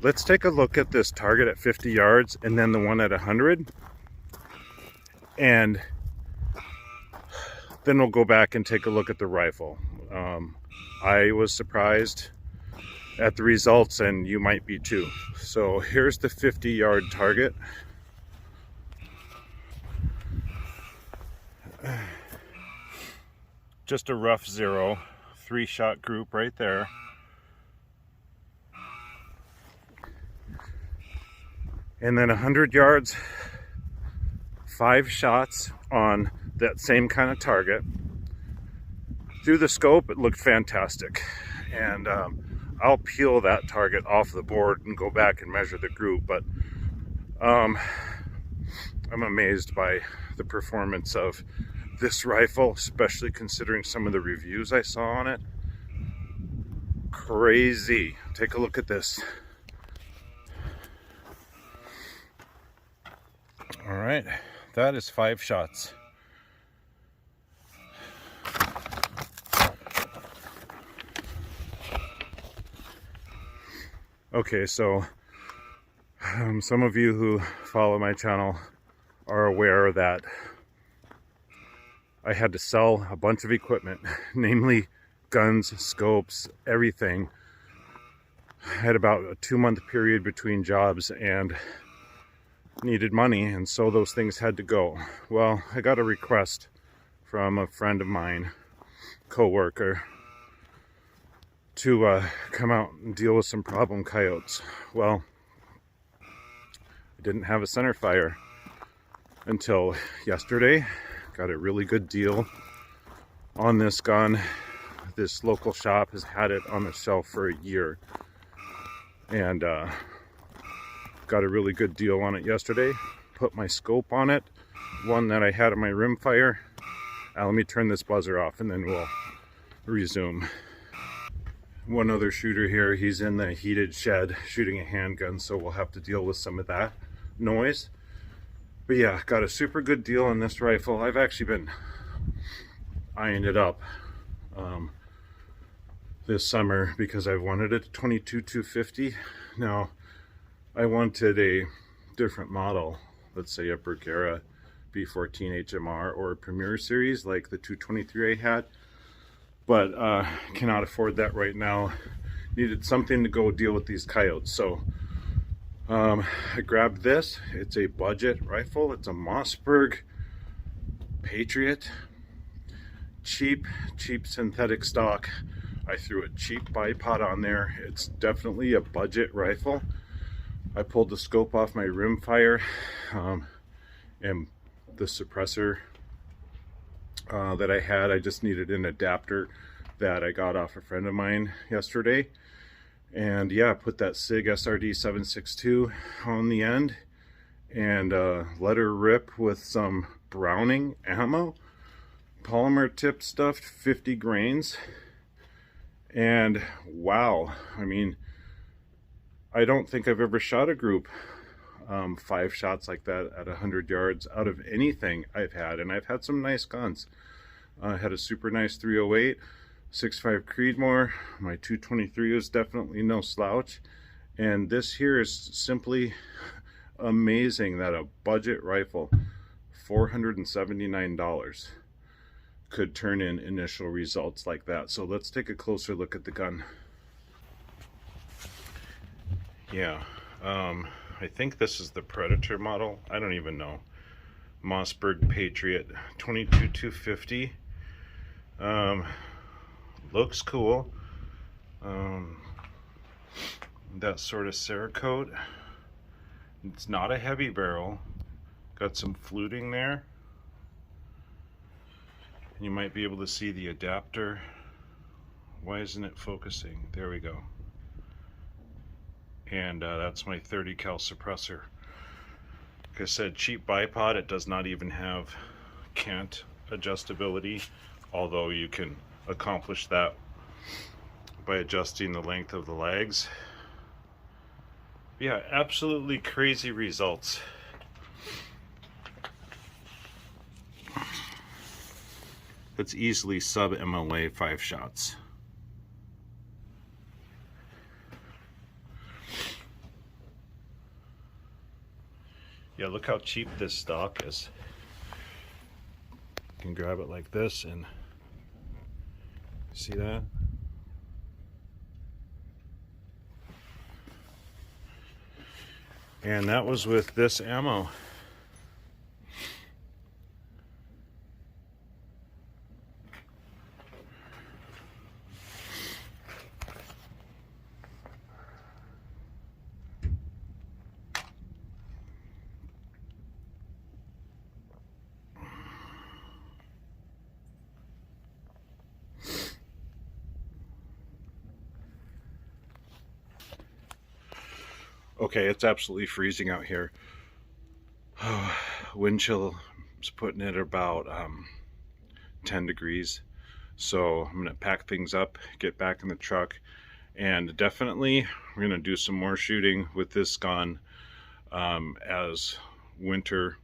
let's take a look at this target at 50 yards and then the one at 100. And then we'll go back and take a look at the rifle. I was surprised at the results, and you might be too. So here's the 50-yard target. Just a rough 0, 3-shot group right there. And then 100 yards, 5 shots on that same kind of target. Through the scope, it looked fantastic. And I'll peel that target off the board and go back and measure the group, but I'm amazed by the performance of this rifle, especially considering some of the reviews I saw on it. Crazy. Take a look at this. All right, that is 5 shots. Okay, so some of you who follow my channel are aware that I had to sell a bunch of equipment, namely guns, scopes, everything. I had about a 2-month period between jobs and needed money, and so those things had to go. Well, I got a request from a friend of mine, co-worker, to come out and deal with some problem coyotes. Well, I didn't have a centerfire until yesterday. Got a really good deal on this gun. This local shop has had it on the shelf for a year, and got a really good deal on it yesterday. Put my scope on it, one that I had on my rimfire. Let me turn this buzzer off and then we'll resume. One other shooter here, he's in the heated shed shooting a handgun, so we'll have to deal with some of that noise. But yeah, got a super good deal on this rifle. I've actually been eyeing it up this summer because I've wanted a 22-250. Now, I wanted a different model, let's say a Bergara B14 HMR or a Premier Series like the 223 I had, but cannot afford that right now. Needed something to go deal with these coyotes, so I grabbed this. It's a budget rifle. It's a Mossberg Patriot. Cheap synthetic stock. I threw a cheap bipod on there. It's definitely a budget rifle. I pulled the scope off my rimfire, and the suppressor that I had, I just needed an adapter that I got off a friend of mine yesterday. And yeah, put that SIG SRD 762 on the end and let her rip with some Browning ammo, polymer tip stuffed 50 grains. And wow, I mean, I don't think I've ever shot a group 5 shots like that at 100 yards out of anything I've had. And I've had some nice guns. I had a super nice 308, 6.5 Creedmoor. My 223 was definitely no slouch. And this here is simply amazing that a budget rifle, $479, could turn in initial results like that. So let's take a closer look at the gun. Yeah, I think this is the Predator model. I don't even know. Mossberg Patriot 22-250. Looks cool. That sort of Cerakote. It's not a heavy barrel. Got some fluting there. You might be able to see the adapter. Why isn't it focusing? There we go. And that's my 30 cal suppressor. Like I said, cheap bipod. It does not even have cant adjustability, although you can accomplish that by adjusting the length of the legs. Yeah, absolutely crazy results. That's easily sub MLA 5 shots. Yeah, look how cheap this stock is. You can grab it like this and see that? And that was with this ammo. Okay, it's absolutely freezing out here. Wind chill is putting it about 10 degrees. So I'm gonna pack things up, get back in the truck, and definitely we're gonna do some more shooting with this gun as winter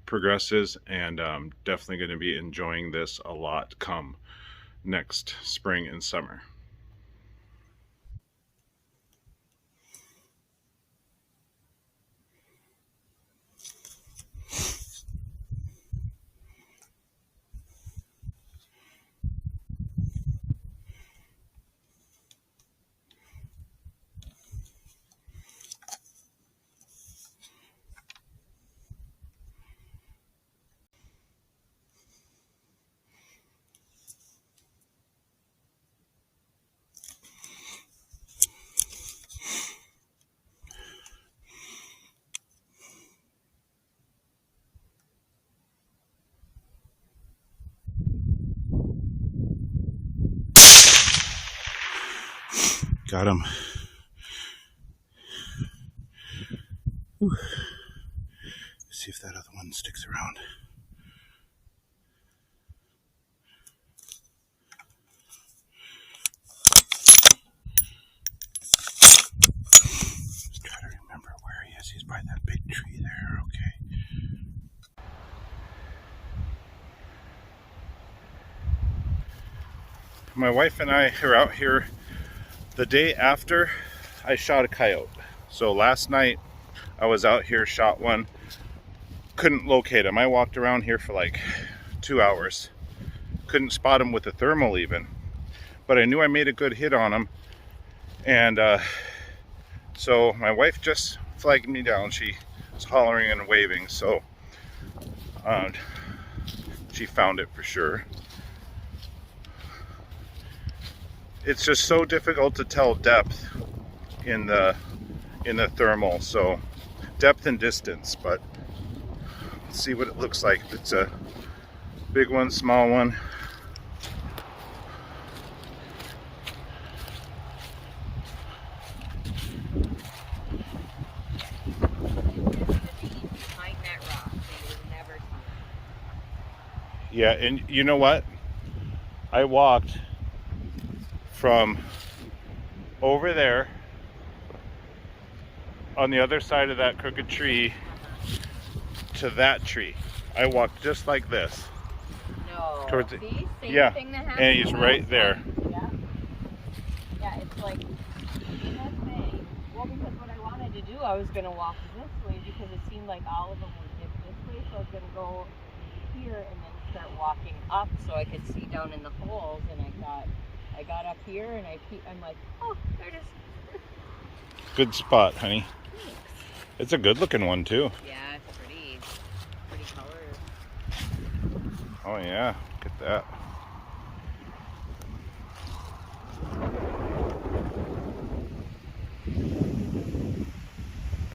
progresses, and definitely gonna be enjoying this a lot come next spring and summer. Got him. See if that other one sticks around. Just try to remember where he is. He's by that big tree there. Okay. My wife and I are out here the day after I shot a coyote. So last night I was out here, shot one, couldn't locate him. I walked around here for like 2 hours. Couldn't spot him with a thermal even. But I knew I made a good hit on him. And so my wife just flagged me down. She was hollering and waving, so she found it for sure. It's just so difficult to tell depth in the thermal, so depth and distance, but let's see what it looks like. If it's a big one, small one. Yeah, and you know what? I walked from over there on the other side of that crooked tree to that tree. I walked just like this. No. Towards it. See? Same Yeah. thing that happened. And he's right there. Yeah. Yeah, it's like in that thing. Well, because what I wanted to do, I was going to walk this way because it seemed like all of them were dipped this way. So I was going to go here and then start walking up so I could see down in the holes. And I thought, I got up here and I'm like, oh, there it is. Good spot, honey. Thanks. It's a good looking one too. Yeah, it's pretty color. Oh yeah, look at that.